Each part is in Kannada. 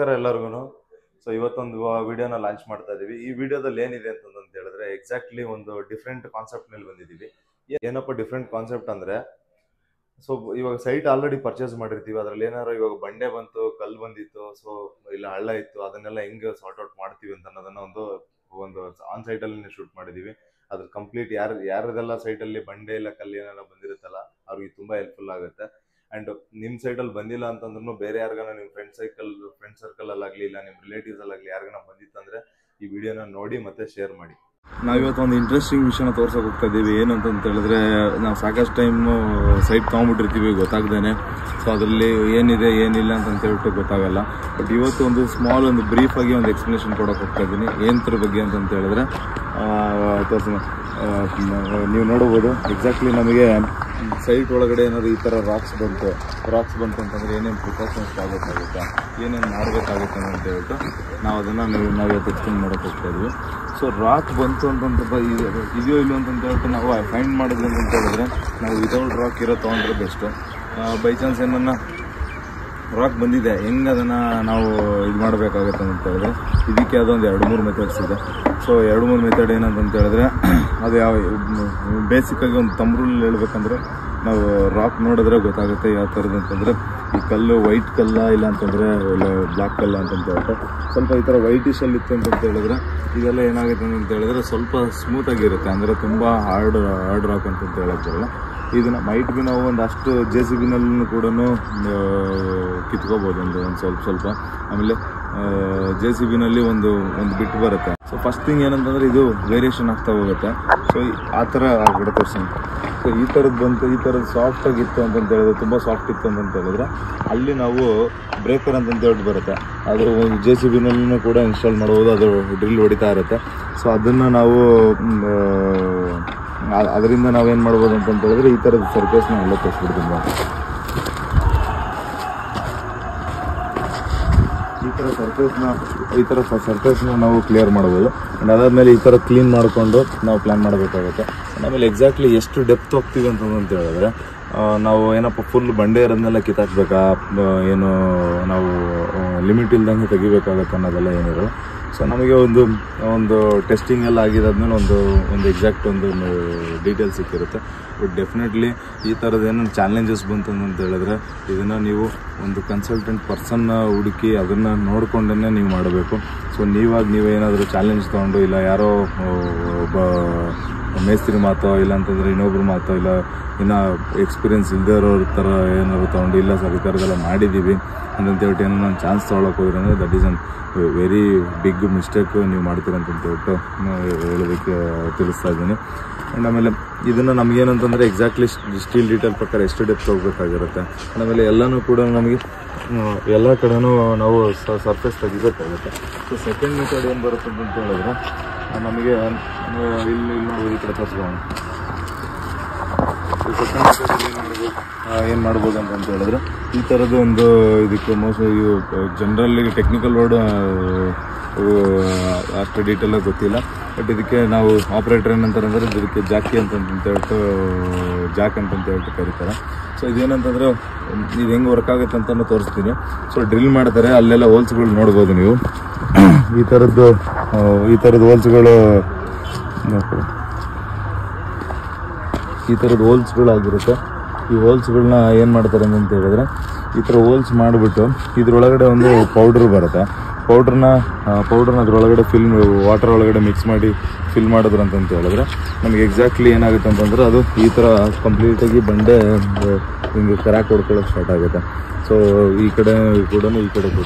ನಮಸ್ಕಾರ ಎಲ್ಲರಿಗೂ. ಸೊ ಇವತ್ತೊಂದು ವಿಡಿಯೋನ ಲಾಂಚ್ ಮಾಡ್ತಾ ಇದೀವಿ. ಈ ವಿಡಿಯೋದಲ್ಲಿ ಏನಿದೆ ಅಂತ ಹೇಳಿದ್ರೆ ಎಕ್ಸಾಕ್ಟ್ಲಿ ಒಂದು ಡಿಫ್ರೆಂಟ್ ಕಾನ್ಸೆಪ್ಟ್ ನಲ್ಲಿ ಬಂದಿದ್ದೀವಿ. ಏನಪ್ಪ ಡಿಫ್ರೆಂಟ್ ಕಾನ್ಸೆಪ್ಟ್ ಅಂದ್ರೆ, ಸೊ ಇವಾಗ ಸೈಟ್ ಆಲ್ರೆಡಿ ಪರ್ಚೇಸ್ ಮಾಡಿರ್ತೀವಿ, ಅದ್ರಲ್ಲಿ ಏನಾದ್ರು ಇವಾಗ ಬಂಡೆ ಬಂತು, ಕಲ್ಲು ಬಂದಿತ್ತು, ಸೊ ಇಲ್ಲ ಹಳ್ಳ ಇತ್ತು, ಅದನ್ನೆಲ್ಲ ಹೆಂಗೆ ಸಾರ್ಟ್ ಔಟ್ ಮಾಡ್ತೀವಿ ಅಂತ ಅನ್ನೋದನ್ನ ಒಂದು ಆನ್ ಸೈಟ್ ಅಲ್ಲಿ ಶೂಟ್ ಮಾಡಿದೀವಿ. ಅದ್ರ ಕಂಪ್ಲೀಟ್ ಯಾರದೆಲ್ಲ ಸೈಟ್ ಅಲ್ಲಿ ಬಂಡೆ ಇಲ್ಲ ಕಲ್ಲು ಏನೆಲ್ಲ ಬಂದಿರುತ್ತಲ್ಲ ಅವ್ರಿಗೆ ತುಂಬಾ ಹೆಲ್ಪ್ಫುಲ್ ಆಗುತ್ತೆ. ಅಂಡ್ ನಿಮ್ ಸೈಡ್ ಅಲ್ಲಿ ಬಂದಿಲ್ಲ ಅಂತಂದ್ರೂ ಬೇರೆ ಯಾರಿಗಾನ ನಿಮ್ ಫ್ರೆಂಡ್ ಸರ್ಕಲ್ ಅಲ್ಲಾಗ್ಲಿ ಇಲ್ಲ ನಿಮ್ ರಿಲೇಟಿವ್ಸ್ ಅಲ್ಲಾಗ್ಲಿ ಯಾರಿಗಾನ ಬಂದಿತ್ತಂದ್ರೆ ಈ ವಿಡಿಯೋನ ನೋಡಿ ಮತ್ತೆ ಶೇರ್ ಮಾಡಿ. ನಾವಿವತ್ತು ಒಂದು ಇಂಟ್ರೆಸ್ಟಿಂಗ್ ವಿಷಯನ ತೋರ್ಸಕ್ಕೆ ಹೋಗ್ತಾ ಇದ್ದೀವಿ. ಏನಂತ ಹೇಳಿದ್ರೆ, ನಾವು ಸಾಕಷ್ಟು ಟೈಮ್ ಸೈಟ್ ತೊಗೊಂಡ್ಬಿಟ್ಟಿರ್ತೀವಿ ಗೊತ್ತಾಗ್ದೇನೆ. ಸೊ ಅದರಲ್ಲಿ ಏನಿದೆ ಏನಿಲ್ಲ ಅಂತ ಹೇಳ್ಬಿಟ್ಟು ಗೊತ್ತಾಗಲ್ಲ. ಬಟ್ ಇವತ್ತು ಒಂದು ಬ್ರೀಫ್ ಆಗಿ ಒಂದು ಎಕ್ಸ್ಪ್ಲನೇಷನ್ ಕೊಡೋಕೆ ಹೋಗ್ತಾ ಇದ್ದೀನಿ. ಏನರ ಬಗ್ಗೆ ಅಂತ ಹೇಳಿದ್ರೆ ತೋರಿಸಿ ನೀವು ನೋಡ್ಬೋದು. ಎಕ್ಸಾಕ್ಟ್ಲಿ ನಮಗೆ ಸೈಟ್ ಒಳಗಡೆ ಏನಾದ್ರು ಈ ಥರ ರಾಕ್ಸ್ ಬಂತು ಅಂತಂದರೆ ಏನೇನು ಪ್ರಿಕಾಷನ್ಸ್ ಆಗಬೇಕಾಗುತ್ತೆ, ಏನೇನು ಮಾಡಬೇಕಾಗುತ್ತೆ ಅಂತ ಹೇಳ್ಬಿಟ್ಟು ನಾವು ಇವತ್ತು ಎಕ್ಸ್ಪ್ಲೇನ್ ಮಾಡೋಕೆ ಹೋಗ್ತಾ ಇದ್ವಿ. ಸೊ ರಾಕ್ ಬಂತು ಇದೆಯೋ ಇಲ್ಲೋ ಅಂತ ಹೇಳ್ಬಿಟ್ಟು ನಾವು ಫೈಂಡ್ ಮಾಡಿದ್ವಿ ಅಂತ ಹೇಳಿದ್ರೆ ನಾವು ವಿತೌಟ್ ರಾಕ್ ಇರೋ ತೊಗೊಂಡ್ರೆ ಬೆಸ್ಟು. ಬೈ ಚಾನ್ಸ್ ಏನನ್ನ ರಾಕ್ ಬಂದಿದೆ, ಹೆಂಗೆ ಅದನ್ನು ನಾವು ಇದು ಮಾಡಬೇಕಾಗುತ್ತೆ ಅಂತ ಹೇಳಿದ್ರೆ ಇದಕ್ಕೆ ಯಾವುದೋ ಒಂದು 2-3 ಮೆಥಡ್ಸ್ ಇದೆ. ಸೊ 2-3 ಮೆಥಡ್ ಏನಂತ ಹೇಳಿದ್ರೆ, ಅದು ಬೇಸಿಕ್ಕಾಗಿ ಒಂದು ತಮ್ ರೂಲ್ ಹೇಳ್ಬೇಕಂದ್ರೆ, ನಾವು ರಾಕ್ ನೋಡಿದ್ರೆ ಗೊತ್ತಾಗುತ್ತೆ ಯಾವ ಥರದ್ದು ಅಂತಂದರೆ, ಈ ಕಲ್ಲು ವೈಟ್ ಕಲ್ಲ ಇಲ್ಲ ಅಂತಂದರೆ ಬ್ಲ್ಯಾಕ್ ಕಲ್ಲ ಅಂತ ಹೇಳ್ಬಿಟ್ಟು ಸ್ವಲ್ಪ ಈ ಥರ ವೈಟಿಶಲ್ಲಿ ಇತ್ತು ಅಂತ ಹೇಳಿದ್ರೆ ಇದೆಲ್ಲ ಏನಾಗುತ್ತೆ ಅಂತ ಹೇಳಿದ್ರೆ ಸ್ವಲ್ಪ ಸ್ಮೂತಾಗಿರುತ್ತೆ, ಅಂದರೆ ತುಂಬ ಹಾರ್ಡ್ ರಾಕ್ ಅಂತ ಹೇಳೋಕ್ಕಾಗಲ್ಲ. ಇದನ್ನು ಮೈಟ್ ಬಿ ನಾವು ಒಂದಷ್ಟು JCB ಕೂಡ ಕಿತ್ಕೋಬೋದು ಒಂದು ಸ್ವಲ್ಪ. ಆಮೇಲೆ JCB ಒಂದು ಬಿಟ್ಟು ಬರುತ್ತೆ. ಸೊ ಫಸ್ಟ್ ಥಿಂಗ್ ಏನಂತಂದರೆ ಇದು ವೇರಿಯೇಷನ್ ಆಗ್ತಾ ಹೋಗುತ್ತೆ. ಸೊ ಆ ಥರ ಆಗ್ಬಿಡುತ್ತೆ ತೋರಿಸಿ. ಸೊ ಈ ಥರದ್ದು ಬಂತು, ಈ ಥರದ್ದು ಸಾಫ್ಟಾಗಿತ್ತು ಅಂತ ಹೇಳಿದ್ರೆ, ತುಂಬ ಸಾಫ್ಟ್ ಇತ್ತು ಅಂತ ಹೇಳಿದ್ರೆ ಅಲ್ಲಿ ನಾವು ಬ್ರೇಕರ್ ಅಂತ ಹೇಳ್ಬಿಟ್ಟು ಬರುತ್ತೆ. ಅದು JCB ಕೂಡ ಇನ್ಸ್ಟಾಲ್ ಮಾಡ್ಬೋದು. ಅದು ಡ್ರಿಲ್ ಹೊಡಿತಾ ಇರುತ್ತೆ. ಸೊ ಅದನ್ನು ನಾವು ಅದರಿಂದ ನಾವೇನು ಮಾಡ್ಬೋದು ಅಂತ ಹೇಳಿದ್ರೆ ಈ ಥರದ ಸರ್ಫೇಸ್ನ ಎಲ್ಲ ತೋರಿಸ್ಬಿಡ್ತೀನಿ. ಈ ಥರ ಸರ್ಫೇಸ್ನ ನಾವು ಕ್ಲಿಯರ್ ಮಾಡ್ಬೋದು. ಆ್ಯಂಡ್ ಅದಾದಮೇಲೆ ಈ ಥರ ಕ್ಲೀನ್ ಮಾಡಿಕೊಂಡು ನಾವು ಪ್ಲ್ಯಾನ್ ಮಾಡಬೇಕಾಗುತ್ತೆ. ಆಮೇಲೆ ಎಕ್ಸಾಕ್ಟ್ಲಿ ಎಷ್ಟು ಡೆಪ್ತ್ ಹೋಗ್ತೀವಿ ಅಂತ ಹೇಳಿದ್ರೆ, ನಾವು ಏನಪ್ಪ ಫುಲ್ ಬಂಡೆ ಇರೋದನ್ನೆಲ್ಲ ಕಿತ್ತಾಕ್ಬೇಕಾ, ಏನು ನಾವು ಲಿಮಿಟ್ ಇಲ್ದಂಗೆ ತೆಗಿಬೇಕಾಗತ್ತೆ ಅನ್ನೋದೆಲ್ಲ ಏನಿರೋದು. ಸೊ ನಮಗೆ ಒಂದು ಟೆಸ್ಟಿಂಗ್ ಎಲ್ಲ ಆಗಿದಾದ್ಮೇಲೆ ಒಂದು ಎಕ್ಸಾಕ್ಟ್ ಒಂದು ಡೀಟೇಲ್ಸ್ ಸಿಕ್ಕಿರುತ್ತೆ. ಬಟ್ ಡೆಫಿನೆಟ್ಲಿ ಈ ಥರದ್ದು ಏನೇನು ಚಾಲೆಂಜಸ್ ಬಂತು ಅಂತ ಹೇಳಿದ್ರೆ ಇದನ್ನು ನೀವು ಒಂದು ಕನ್ಸಲ್ಟೆಂಟ್ ಪರ್ಸನ್ನ ಹುಡುಕಿ ಅದನ್ನು ನೋಡಿಕೊಂಡೇ ನೀವು ಮಾಡಬೇಕು. ಸೊ ನೀವೇನಾದರೂ ಚಾಲೆಂಜ್ ತೊಗೊಂಡು ಇಲ್ಲ ಯಾರೋ ಒಬ್ಬ ಮೇಸ್ತ್ರಿ ಮಾತೋ ಇಲ್ಲ ಅಂತಂದರೆ ಇನ್ನೊಬ್ರು ಮಾತೋ ಇಲ್ಲ ಇನ್ನು ಎಕ್ಸ್ಪೀರಿಯನ್ಸ್ ಇಲ್ಲದೆ ಇರೋರ ಥರ ಏನಾದ್ರು ತೊಗೊಂಡು ಇಲ್ಲ ಸರ್ ಈ ಥರದ್ದೆಲ್ಲ ಮಾಡಿದ್ದೀವಿ ಅಂತೇಳ್ಬಿಟ್ಟು ಏನೋ ನಾನು ಚಾನ್ಸ್ ತೊಗೊಳಕ್ಕೆ ಹೋದ್ರೆ ಅಂದರೆ that is an very big mistake ನೀವು ಮಾಡ್ತೀರಂತೇಳ್ಬಿಟ್ಟು ಹೇಳೋದಕ್ಕೆ ತಿಳಿಸ್ತಾ ಇದ್ದೀನಿ. ಆ್ಯಂಡ್ ಆಮೇಲೆ ಇದನ್ನು ನಮಗೇನಂತಂದರೆ ಎಕ್ಸಾಕ್ಟ್ಲಿ ಸ್ಟೀಲ್ ಡೀಟೇಲ್ ಪ್ರಕಾರ ಎಷ್ಟು ಡೆಪ್ತ್ ಹೋಗಬೇಕಾಗಿರುತ್ತೆ. ಆಮೇಲೆ ಎಲ್ಲನೂ ಕೂಡ ನಮಗೆ ಎಲ್ಲ ಕಡೆನೂ ನಾವು ಸರ್ಫೇಸ್ ತೆಗಿಬೇಕಾಗುತ್ತೆ. ಸೊ ಸೆಕೆಂಡ್ ಮೆಥಡ್ ಏನು ಬರುತ್ತೆ ಅಂತ ಹೇಳಿದ್ರೆ ನಮಗೆ ಇಲ್ಲಿ ನೋಡ್ಬೋದು, ಈ ಕಡೆ ತರಿಸ್ಕೊಳ್ಳೋಣ. ಏನು ಮಾಡ್ಬೋದು ಅಂತ ಹೇಳಿದ್ರೆ ಈ ಥರದ್ದು ಒಂದು ಇದಕ್ಕೆ ಇವು ಜನರಲಿ ಟೆಕ್ನಿಕಲ್ ವರ್ಡ್ ಅಷ್ಟು ಡೀಟೇಲಾಗಿ ಗೊತ್ತಿಲ್ಲ. ಬಟ್ ಇದಕ್ಕೆ ನಾವು ಆಪ್ರೇಟರ್ ಏನಂತಾರೆ ಅಂದರೆ ಇದಕ್ಕೆ ಜಾಕ್ ಅಂತ ಹೇಳ್ಬಿಟ್ಟು ಕರೀತಾರೆ. ಸೊ ಇದೇನಂತಂದರೆ ಇದು ಹೆಂಗೆ ವರ್ಕ್ ಆಗುತ್ತೆ ಅಂತ ತೋರಿಸ್ತೀನಿ. ಸೊ ಡ್ರಿಲ್ ಮಾಡ್ತಾರೆ, ಅಲ್ಲೆಲ್ಲ ಹೋಲ್ಸ್ಗಳು ನೋಡ್ಬೋದು ನೀವು. ಈ ಥರದ್ದು ಹೋಲ್ಸ್ಗಳಾಗಿರುತ್ತೆ. ಈ ಹೋಲ್ಸ್ಗಳನ್ನ ಏನು ಮಾಡ್ತಾರೆ ಅಂತ ಹೇಳಿದ್ರೆ ಈ ಥರ ಹೋಲ್ಸ್ ಮಾಡಿಬಿಟ್ಟು ಇದ್ರೊಳಗಡೆ ಒಂದು ಪೌಡ್ರ್ ಬರುತ್ತೆ. ಪೌಡ್ರನ್ನ ಅದ್ರೊಳಗಡೆ ವಾಟರ್ ಒಳಗಡೆ ಮಿಕ್ಸ್ ಮಾಡಿ ಫಿಲ್ ಮಾಡಿದ್ರು ಅಂತ ಹೇಳಿದ್ರೆ ನಮಗೆ ಎಕ್ಸಾಕ್ಟ್ಲಿ ಏನಾಗುತ್ತೆ ಅಂತಂದ್ರೆ ಅದು ಈ ಥರ ಕಂಪ್ಲೀಟಾಗಿ ಬಂಡೆ ಹಿಂಗೆ ಕ್ರ್ಯಾಕ್ ಹೊಡ್ಕೊಳ್ಳೋಕೆ ಸ್ಟಾರ್ಟ್ ಆಗುತ್ತೆ. ಸೊ ಈ ಕಡೆ ಕೂಡ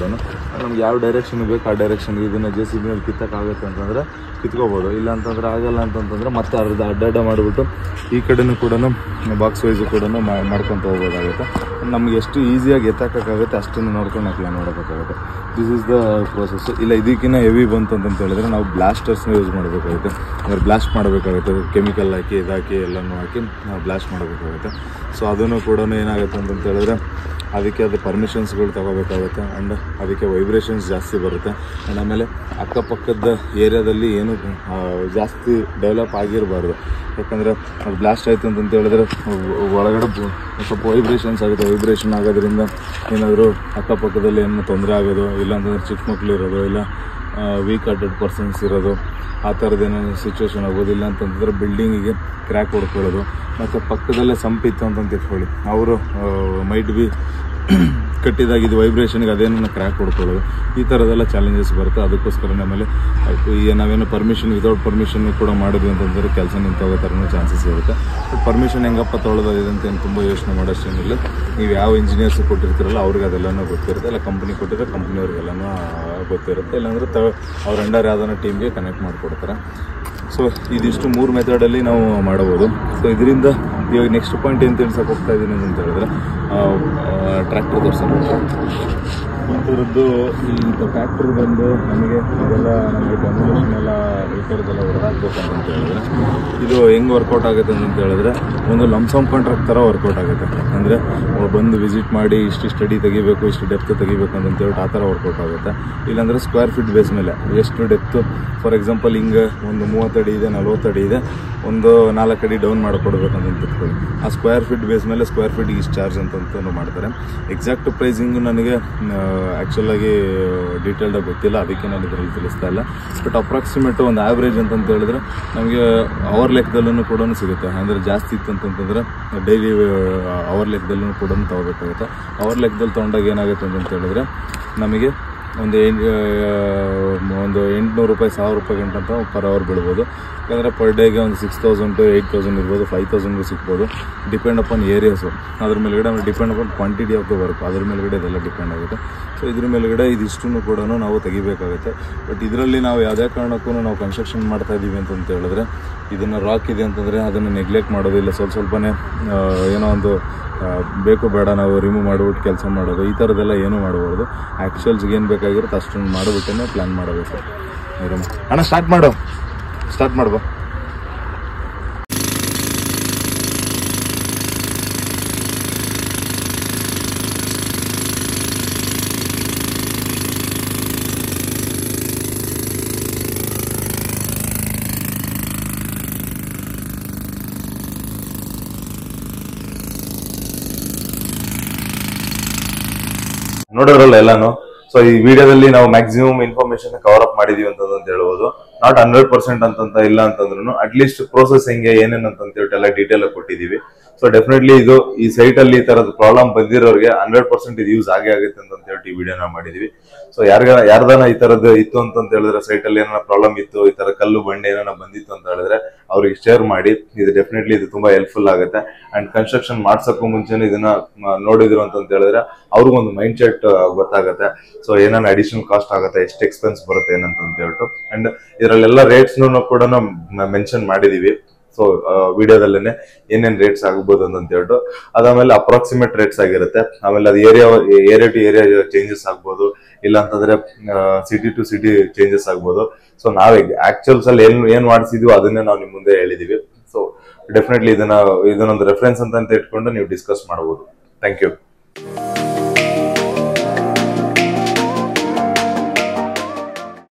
ನಮ್ಗೆ ಯಾವ ಡೈರೆಕ್ಷನ್ ಬೇಕು ಆ ಡೈರೆಕ್ಷನ್ಗೆ ಇದನ್ನು JCB ಕಿತ್ತಕ್ಕಾಗುತ್ತೆ ಅಂತಂದರೆ ಕಿತ್ಕೋಬೋದು. ಇಲ್ಲ ಅಂತಂದರೆ ಆಗಲ್ಲ ಅಂತಂದರೆ ಮತ್ತೆ ಅಡ್ಡ ಮಾಡಿಬಿಟ್ಟು ಈ ಕಡೆನೂ ಕೂಡ ಬಾಕ್ಸ್ ವೈಸು ಕೂಡ ಮಾಡ್ಕೊತ ಹೋಗೋದಾಗುತ್ತೆ. ನಮ್ಗೆ ಎಷ್ಟು ಈಸಿಯಾಗಿ ಎತ್ತಕ್ಕಾಗುತ್ತೆ ಅಷ್ಟನ್ನು ನೋಡ್ಕೊಂಡು ನಾವು ಪ್ಲಾನ್ ಮಾಡಬೇಕಾಗುತ್ತೆ. This is the process. ಇಲ್ಲ ಇದಕ್ಕಿಂತ ಹೆವಿ ಬಂತು ಅಂತ ಹೇಳಿದ್ರೆ ನಾವು ಬ್ಲಾಸ್ಟರ್ಸ್ನ ಯೂಸ್ ಮಾಡಬೇಕಾಗುತ್ತೆ. ಅಂದರೆ ಬ್ಲಾಸ್ಟ್ ಮಾಡಬೇಕಾಗುತ್ತೆ, ಕೆಮಿಕಲ್ ಹಾಕಿ ಎಲ್ಲನೂ ಹಾಕಿ ನಾವು ಬ್ಲಾಸ್ಟ್ ಮಾಡಬೇಕಾಗುತ್ತೆ. ಸೊ ಅದನ್ನು ಕೂಡ ಏನಾಗುತ್ತೆ ಅಂತ ಹೇಳಿದ್ರೆ ಅದಕ್ಕೆ ಅದು ಪರ್ಮಿಷನ್ಸ್ಗಳು ತಗೋಬೇಕಾಗುತ್ತೆ. ಆ್ಯಂಡ್ ಅದಕ್ಕೆ ವೈಬ್ರೇಷನ್ಸ್ ಜಾಸ್ತಿ ಬರುತ್ತೆ. ಆ್ಯಂಡ್ ಆಮೇಲೆ ಅಕ್ಕಪಕ್ಕದ ಏರಿಯಾದಲ್ಲಿ ಏನು ಜಾಸ್ತಿ ಡೆವಲಪ್ ಆಗಿರಬಾರ್ದು. ಯಾಕಂದರೆ ಅದು ಬ್ಲಾಸ್ಟ್ ಆಯಿತು ಅಂತ ಹೇಳಿದ್ರೆ ಒಳಗಡೆ ಸ್ವಲ್ಪ ವೈಬ್ರೇಷನ್ಸ್ ಆಗುತ್ತೆ. ವೈಬ್ರೇಷನ್ ಆಗೋದ್ರಿಂದ ಏನಾದರೂ ಅಕ್ಕಪಕ್ಕದಲ್ಲಿ ಏನು ತೊಂದರೆ ಆಗೋದು, ಇಲ್ಲಾಂತಂದ್ರೆ ಚಿಕ್ಕ ಮಕ್ಕಳು ಇರೋದು, ಇಲ್ಲ ವೀಕ್ ಹಾರ್ಟೆಡ್ ಪರ್ಸನ್ಸ್ ಇರೋದು, ಆ ಥರದ್ದು ಏನೇನು ಸಿಚುವೇಶನ್ ಆಗೋದಿಲ್ಲ ಅಂತಂತಂದರೆ ಬಿಲ್ಡಿಂಗಿಗೆ ಕ್ರ್ಯಾಕ್ ಹೊಡ್ಕೊಳ್ಳೋದು. ಮತ್ತು ಪಕ್ಕದಲ್ಲೇ ಸಂಪಿತ್ತು ಅಂತ ಇಟ್ಕೊಳ್ಳಿ, ಅವರು ಮೈಟ್ ಬಿ ಕಟ್ಟಿದಾಗ ಇದು ವೈಬ್ರೇಷನ್ಗೆ ಅದೇನನ್ನು ಕ್ರ್ಯಾಕ್ ಹೊಡ್ಕೊಳ್ಳೋದು, ಈ ಥರದ್ದೆಲ್ಲ ಚಾಲೆಂಜಸ್ ಬರುತ್ತೆ. ಅದಕ್ಕೋಸ್ಕರ ಆಮೇಲೆ ನಾವೇನು ಪರ್ಮಿಷನ್ ವಿತೌಟ್ ಪರ್ಮಿಷನ್ ಕೂಡ ಮಾಡಿದ್ವಿ ಅಂತಂದರೆ ಕೆಲಸ ನಿಂತೋಗೋ ಥರನೂ ಚಾನ್ಸಸ್ ಇರುತ್ತೆ. ಬಟ್ ಪರ್ಮಿಷನ್ ಹೆಂಗಪ್ಪ ತೊಗೊಳ್ಳೋದಿದೆ ಅಂತ ಏನು ತುಂಬ ಯೋಚನೆ ಮಾಡೋಷ್ಟೇನಿಲ್ಲ. ನೀವು ಯಾವ ಇಂಜಿನಿಯರ್ಸ್ ಕೊಟ್ಟಿರ್ತೀರಲ್ಲ ಅವ್ರಿಗೆ ಅದೆಲ್ಲನೂ ಗೊತ್ತಿರುತ್ತೆ, ಇಲ್ಲ ಕಂಪ್ನಿ ಕೊಟ್ಟಿದ್ರೆ ಕಂಪ್ನಿಯವ್ರಿಗೆಲ್ಲನೂ ಗೊತ್ತಿರುತ್ತೆ. ಇಲ್ಲಾಂದರೆ ಅವ್ರ ಅಂಡರ್ ಯಾವ್ದಾನ ಟೀಮ್ಗೆ ಕನೆಕ್ಟ್ ಮಾಡಿಕೊಡ್ತಾರೆ. ಸೊ ಇದಿಷ್ಟು 3 ಮೆಥಡಲ್ಲಿ ನಾವು ಮಾಡಬಹುದು. ಸೊ ಇದರಿಂದ ಇವಾಗ ನೆಕ್ಸ್ಟ್ ಪಾಯಿಂಟ್ ಏನು ತಿಳ್ಸಕ್ಕೆ ಹೋಗ್ತಾ ಇದ್ದೀನಿ ಅಂತ ಹೇಳಿದ್ರೆ, ಟ್ರ್ಯಾಕ್ಟರ್ ತೋರಿಸೋದು. ಇದರದ್ದು ಈ ಟ್ರ್ಯಾಕ್ಟರ್ ಬಂದು ನಮಗೆ ಇದೆಲ್ಲ ನಮಗೆ ಡೆಮೊಲೇಷನ್ ಎಲ್ಲ ಈ ಥರದ್ದೆಲ್ಲ ಹೊರಹಾಕ್ಬೇಕು ಅಂತ ಹೇಳಿದ್ರೆ ಇದು ಹೆಂಗೆ ವರ್ಕೌಟ್ ಆಗುತ್ತೆ ಅಂತ ಹೇಳಿದ್ರೆ, ಒಂದು ಲಂಸಮ್ ಕಾಂಟ್ರಾಕ್ಟ್ ಥರ ವರ್ಕೌಟ್ ಆಗುತ್ತೆ. ಅಂದರೆ ಬಂದು ವಿಸಿಟ್ ಮಾಡಿ ಇಷ್ಟು ಸ್ಟಡಿ ತೆಗಿಬೇಕು, ಇಷ್ಟು ಡೆಪ್ತ್ ತೆಗಿಬೇಕು ಅಂತೇಳಿ ಆ ಥರ ವರ್ಕೌಟ್ ಆಗುತ್ತೆ. ಇಲ್ಲಾಂದರೆ ಸ್ಕ್ವೇರ್ ಫೀಟ್ ಬೇಸ್ ಮೇಲೆ ಎಷ್ಟು ಡೆಪ್ತು, ಫಾರ್ ಎಕ್ಸಾಂಪಲ್ ಹಿಂಗೆ ಒಂದು 30 ಅಡಿ ಇದೆ, 40 ಅಡಿ ಇದೆ, ಒಂದು 4 ಅಡಿ ಡೌನ್ ಮಾಡಿಕೊಡ್ಬೇಕಂತ ತಿಳ್ಕೊಳ್ಳಿ. ಆ ಸ್ಕ್ವೇರ್ ಫೀಟ್ ಬೇಸ್ ಮೇಲೆ ಸ್ಕ್ವೇರ್ ಫೀಟ್ಗೆ ಇಷ್ಟು ಚಾರ್ಜ್ ಅಂತಲೂ ಮಾಡ್ತಾರೆ. ಎಕ್ಸಾಕ್ಟ್ ಪ್ರೈಸಿಂಗು ನನಗೆ ಆ್ಯಕ್ಚುಲಾಗಿ ಡೀಟೇಲ್ಡಾಗಿ ಗೊತ್ತಿಲ್ಲ, ಅದಕ್ಕೆ ನಾನು ಇದರಲ್ಲಿ ತಿಳಿಸ್ತಾ ಇಲ್ಲ. ಬಟ್ ಅಪ್ರಾಕ್ಸಿಮೇಟ್ ಒಂದು ಆ್ಯಾವ್ರೇಜ್ ಅಂತಂತ ಹೇಳಿದ್ರೆ ನಮಗೆ ಅವರ್ ಲೆಕ್ಕದಲ್ಲೂ ಕೂಡ ಸಿಗುತ್ತೆ. ಅಂದರೆ ಜಾಸ್ತಿ ಇತ್ತು ಅಂತಂತಂದರೆ ಡೈಲಿ ಅವರ್ ಲೆಕ್ಕದಲ್ಲೂ ಕೂಡ ತೊಗೋಬೇಕಾಗುತ್ತೆ. ಅವರ್ ಲೆಕ್ಕದಲ್ಲಿ ತೊಗೊಂಡಾಗ ಏನಾಗುತ್ತೆ ಅಂತ ಹೇಳಿದ್ರೆ ನಮಗೆ ಒಂದು 800 ರೂಪಾಯಿ 1000 ರೂಪಾಯಿ ಗಂಟೆ ಅಂತ ಪರ್ ಅವರ್ ಬೀಳ್ಬೋದು. ಯಾಕಂದರೆ ಪರ್ ಡೇಗೆ ಒಂದು 6000 to 8000 ಇರ್ಬೋದು, 5000 ಸಿಗ್ಬೋದು, ಡಿಪೆಂಡ್ ಅಪಾನ್ ಏರಿಯಾಸು. ಅದ್ರ ಮೇಲ್ಗಡೆ depend upon quantity of the work, ಅದ್ರ ಮೇಲ್ಗಡೆ ಇದೆಲ್ಲ ಡಿಪೆಂಡ್ ಆಗುತ್ತೆ. ಸೊ ಇದ್ರ ಮೇಲ್ಗಡೆ ಇದಿಷ್ಟನ್ನು ಕೂಡ ನಾವು ತೆಗಿಬೇಕಾಗುತ್ತೆ. ಬಟ್ ಇದರಲ್ಲಿ ನಾವು ಯಾವುದೇ ಕಾರಣಕ್ಕೂ ನಾವು ಕನ್ಸ್ಟ್ರಕ್ಷನ್ ಮಾಡ್ತಾ ಇದ್ದೀವಿ ಅಂತ ಹೇಳಿದ್ರೆ, ಇದನ್ನು ರಾಕ್ ಇದೆ ಅಂತಂದರೆ ಅದನ್ನು ನೆಗ್ಲೆಕ್ಟ್ ಮಾಡೋದಿಲ್ಲ. ಸ್ವಲ್ಪನೇ ಏನೋ ಒಂದು ಬೇಕು ಬೇಡ ನಾವು ರಿಮೂವ್ ಮಾಡಿಬಿಟ್ಟು ಕೆಲಸ ಮಾಡೋದು, ಈ ಥರದ್ದೆಲ್ಲ ಏನೂ ಮಾಡಬಾರ್ದು. ಆ್ಯಕ್ಚುಯಲ್ಸ್ಗೆ ಏನು ಬೇಕಾಗಿರುತ್ತೆ ಅಷ್ಟನ್ನು ಮಾಡಿಬಿಟ್ಟೇ ಪ್ಲ್ಯಾನ್ ಮಾಡಬೇಕು. ಅಣ್ಣ ಸ್ಟಾರ್ಟ್ ಮಾಡ್ಬೋ. ನೋಡಿದ್ರಲ್ಲ ಎಲ್ಲಾನು. ಸೊ ಈ ವಿಡಿಯೋದಲ್ಲಿ ನಾವು ಮ್ಯಾಕ್ಸಿಮಮ್ ಇನ್ಫಾರ್ಮೇಶನ್ ಕವರ್ ಅಪ್ ಮಾಡಿದೀವಿ ಅಂತ ಹೇಳ್ಬೋದು. ನಾಟ್ 100% ಅಂತಂತ ಇಲ್ಲ ಅಂತಂದ್ರು ಅಟ್ಲೀಸ್ಟ್ ಪ್ರೋಸೆಸ್ ಹೆಂಗೆ ಏನೇನು ಅಂತ ಎಲ್ಲ ಡೀಟೇಲ್ ಕೊಟ್ಟಿದೀವಿ. ಸೊ ಡೆಫಿನೆಟ್ಲಿ ಇದು ಈ ಸೈಟ್ ಅಲ್ಲಿ ಈ ತರದ ಪ್ರಾಬ್ಲಮ್ ಬಂದಿರೋರಿಗೆ 100% ಇದು ಯೂಸ್ ಆಗುತ್ತೆ ಅಂತ ಹೇಳ್ಬಿಟ್ಟು ಈ ವಿಡಿಯೋನ ಮಾಡಿದೀವಿ. ಸೊ ಯಾರ್ದಾನ ಈ ತರದ್ದು ಇತ್ತು ಅಂತ ಹೇಳಿದ್ರೆ, ಸೈಟ್ ಅಲ್ಲಿ ಏನಾರ ಪ್ರಾಬ್ಲಮ್ ಇತ್ತು, ಈ ತರ ಕಲ್ಲು ಬಂಡೆ ಏನಾರ ಬಂದಿತ್ತು ಅಂತ ಹೇಳಿದ್ರೆ ಅವ್ರಿಗೆ ಶೇರ್ ಮಾಡಿ. ಇದು ಡೆಫಿನೆಟ್ಲಿ ಇದು ತುಂಬಾ ಹೆಲ್ಪ್ಫುಲ್ ಆಗುತ್ತೆ. ಅಂಡ್ ಕನ್ಸ್ಟ್ರಕ್ಷನ್ ಮಾಡ್ಸಕ್ಕೂ ಮುಂಚೆನೆ ಇದನ್ನ ನೋಡಿದ್ರು ಅಂತ ಹೇಳಿದ್ರೆ ಅವ್ರಿಗೊಂದು ಮೈಂಡ್ ಸೆಟ್ ಗೊತ್ತಾಗುತ್ತೆ. ಸೊ ಏನಾನ ಅಡಿಷನಲ್ ಕಾಸ್ಟ್ ಆಗುತ್ತೆ, ಎಷ್ಟು ಎಕ್ಸ್ಪೆನ್ಸ್ ಬರುತ್ತೆ ಏನಂತ ಹೇಳ್ಬಿಟ್ಟು. ಅಂಡ್ ಇದರಲ್ಲೆಲ್ಲ ರೇಟ್ಸ್ ಕೂಡ ಮೆನ್ಷನ್ ಮಾಡಿದೀವಿ. ಸೊ ವಿಡಿಯೋದಲ್ಲೇನೆ ಏನೇನ್ ರೇಟ್ಸ್ ಆಗ್ಬೋದು ಅಂತ ಹೇಳ್ಬಿಟ್ಟು. ಅದಾದ್ಮೇಲೆ ಅಪ್ರಾಕ್ಸಿಮೇಟ್ ರೇಟ್ಸ್ ಆಗಿರುತ್ತೆ. ಆಮೇಲೆ ಅದು ಏರಿಯಾ ಟು ಏರಿಯಾ ಚೇಂಜಸ್ ಆಗ್ಬೋದು, ಇಲ್ಲ ಅಂತಂದ್ರೆ ಸಿಟಿ ಟು ಸಿಟಿ ಚೇಂಜಸ್ ಆಗ್ಬೋದು. ಸೊ ನಾವ್ ಆಕ್ಚುಯಲ್ಸ್ ಅಲ್ಲಿ ಏನ್ ಮಾಡಿಸಿದ್ವಿ ಅದನ್ನೇ ನಾವು ನಿಮ್ ಮುಂದೆ ಹೇಳಿದೀವಿ. ಸೊ ಡೆಫಿನೆಟ್ಲಿ ಇದನ್ನೊಂದು ರೆಫರೆನ್ಸ್ ಅಂತ ಇಟ್ಕೊಂಡು ನೀವು ಡಿಸ್ಕಸ್ ಮಾಡಬಹುದು. Thank you.